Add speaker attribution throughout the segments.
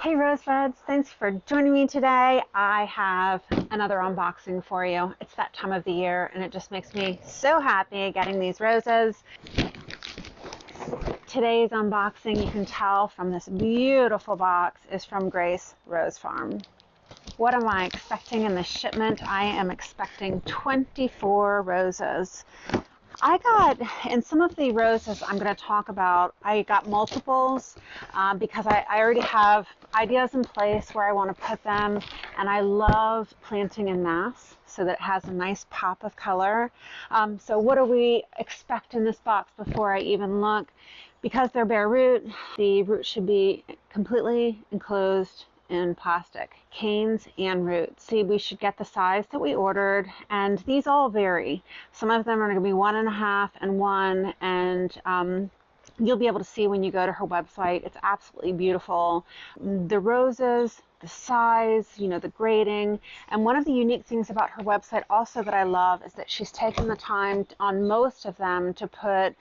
Speaker 1: Hey Rosebuds, thanks for joining me today. I have another unboxing for you. It's that time of the year and it just makes me so happy getting these roses. Today's unboxing, you can tell from this beautiful box, is from Grace Rose Farm. What am I expecting in this shipment? I am expecting 24 roses. I got, in some of the roses I'm going to talk about, I got multiples because I already have ideas in place where I want to put them, and I love planting in mass so that it has a nice pop of color. So what do we expect in this box before I even look? Because they're bare root, the root should be completely enclosed in plastic, canes and roots. See, we should get the size that we ordered, and these all vary. Some of them are going to be 1.5 and 1, and you'll be able to see when you go to her website. It's absolutely beautiful. The roses, the size, you know, the grading. And one of the unique things about her website also that I love is that she's taken the time on most of them to put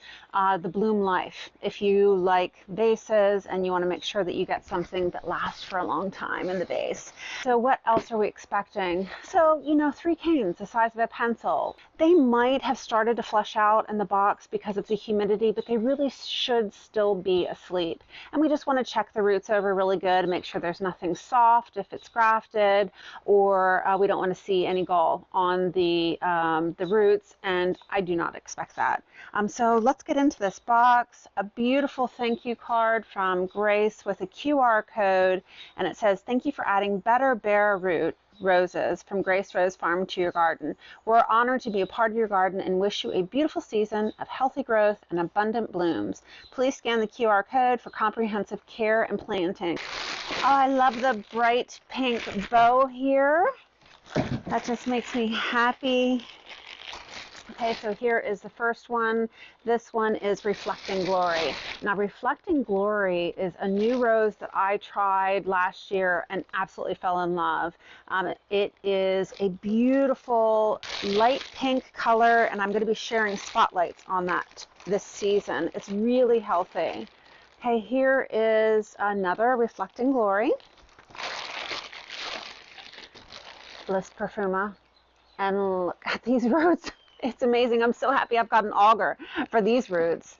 Speaker 1: the bloom life. If you like vases and you want to make sure that you get something that lasts for a long time in the vase. So what else are we expecting? So, you know, 3 canes the size of a pencil. They might have started to flush out in the box because of the humidity, but they really should still be asleep. And we just want to check the roots over really good and make sure there's nothing soft if it's grafted, or we don't want to see any gall on the roots, and I do not expect that. So let's get into this box. A beautiful thank you card from Grace with a QR code, and it says, "Thank you for adding better bare root roses from Grace Rose Farm to your garden. We're honored to be a part of your garden and wish you a beautiful season of healthy growth and abundant blooms. Please scan the QR code for comprehensive care and planting." Oh, I love the bright pink bow here. That just makes me happy. Okay, so here is the first one. This one is Reflecting Glory. Now, Reflecting Glory is a new rose that I tried last year and absolutely fell in love. It is a beautiful light pink color, and I'm going to be sharing spotlights on that this season. It's really healthy. Okay, here is another Reflecting Glory. Bliss Perfuma. And look at these roots. It's amazing. I'm so happy I've got an auger for these roots.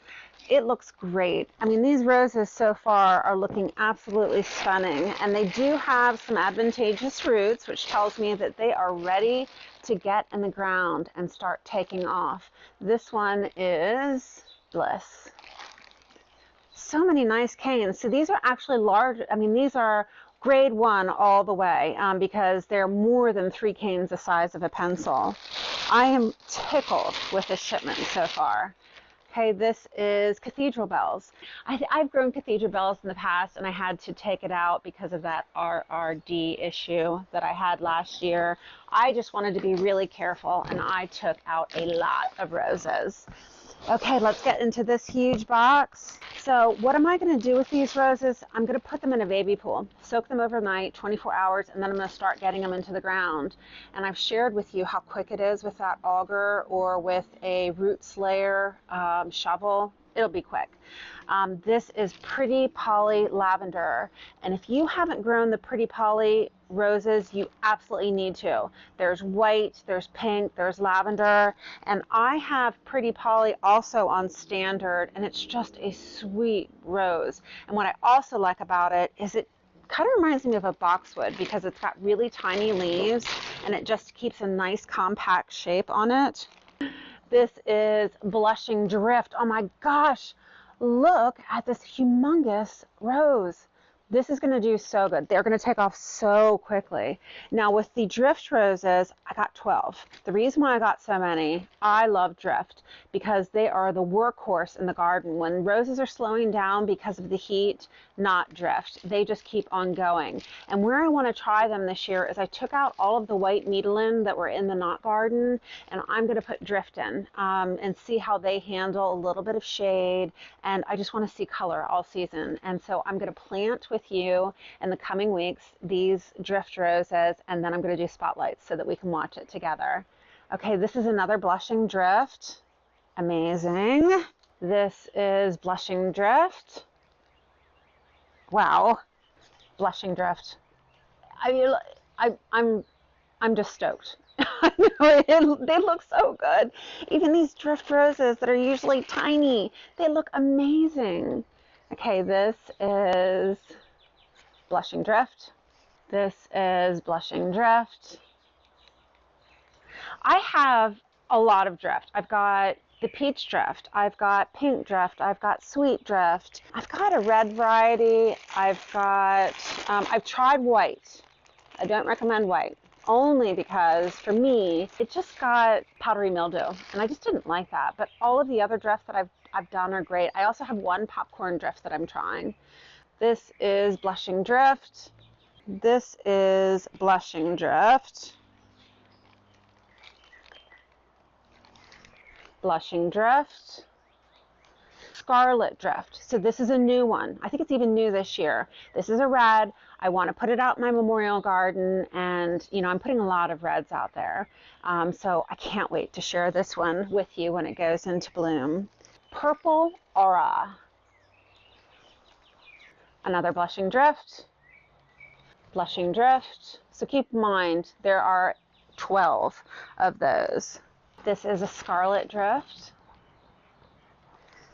Speaker 1: It looks great. I mean, these roses so far are looking absolutely stunning, and they do have some advantageous roots, which tells me that they are ready to get in the ground and start taking off. This one is Bliss. So many nice canes. So these are actually large. I mean, these are grade 1 all the way because they're more than 3 canes the size of a pencil. I am tickled with this shipment so far. Okay, this is Cathedral Bells. I've grown Cathedral Bells in the past, and I had to take it out because of that RRD issue that I had last year. I just wanted to be really careful, and I took out a lot of roses. Okay, let's get into this huge box. So what am I going to do with these roses? I'm going to put them in a baby pool, soak them overnight, 24 hours, and then I'm going to start getting them into the ground. And I've shared with you how quick it is with that auger or with a root slayer shovel. It'll be quick. This is Pretty Polly Lavender, and if you haven't grown the Pretty Polly roses, you absolutely need to. There's white, there's pink, there's lavender, and I have Pretty Polly also on standard, and it's just a sweet rose. And what I also like about it is it kind of reminds me of a boxwood because it's got really tiny leaves, and it just keeps a nice compact shape on it. This is Blushing Drift. Oh my gosh, look at this humongous rose. This is going to do so good. They're going to take off so quickly. Now with the drift roses, I got 12. The reason why I got so many, I love drift because they are the workhorse in the garden. When roses are slowing down because of the heat, not drift. They just keep on going. And where I want to try them this year is I took out all of the white Medellin that were in the knot garden, and I'm going to put drift in and see how they handle a little bit of shade. And I just want to see color all season. And so I'm going to plant with you in the coming weeks these drift roses, and then I'm going to do spotlights so that we can watch it together. Okay, this is another Blushing Drift. Amazing. This is Blushing Drift. Wow. Blushing Drift. I'm just stoked. They look so good. Even these drift roses that are usually tiny, they look amazing. Okay, this is Blushing Drift. This is Blushing Drift. I have a lot of drift. I've got the peach drift, I've got pink drift, I've got sweet drift, I've got a red variety, I've tried white. I don't recommend white, only because for me, it just got powdery mildew, and I just didn't like that. But all of the other drifts that I've done are great. I also have one popcorn drift that I'm trying. This is Blushing Drift. This is Blushing Drift. Blushing Drift. Scarlet Drift. So this is a new one. I think it's even new this year. This is a red. I want to put it out in my memorial garden, and I'm putting a lot of reds out there. So I can't wait to share this one with you when it goes into bloom. Purple Aura. Another Blushing Drift. Blushing Drift. So keep in mind, there are 12 of those. This is a Scarlet Drift.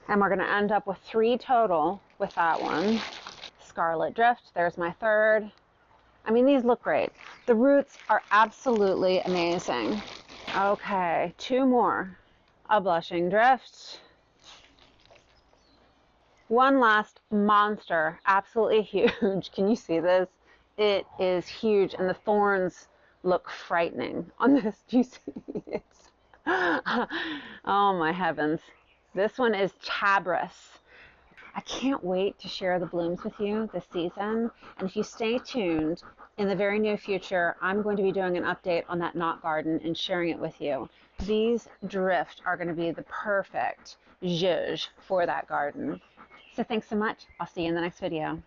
Speaker 1: And we're going to end up with 3 total with that one. Scarlet Drift, there's my third. I mean, these look great. The roots are absolutely amazing. Okay, 2 more. A Blushing Drift. One last monster, absolutely huge. Can you see this? It is huge, and the thorns look frightening on this. Do you see it? Oh my heavens. This one is Chabris. I can't wait to share the blooms with you this season. And if you stay tuned, in the very near future, I'm going to be doing an update on that knot garden and sharing it with you. These drift are going to be the perfect zhuzh for that garden. So thanks so much. I'll see you in the next video.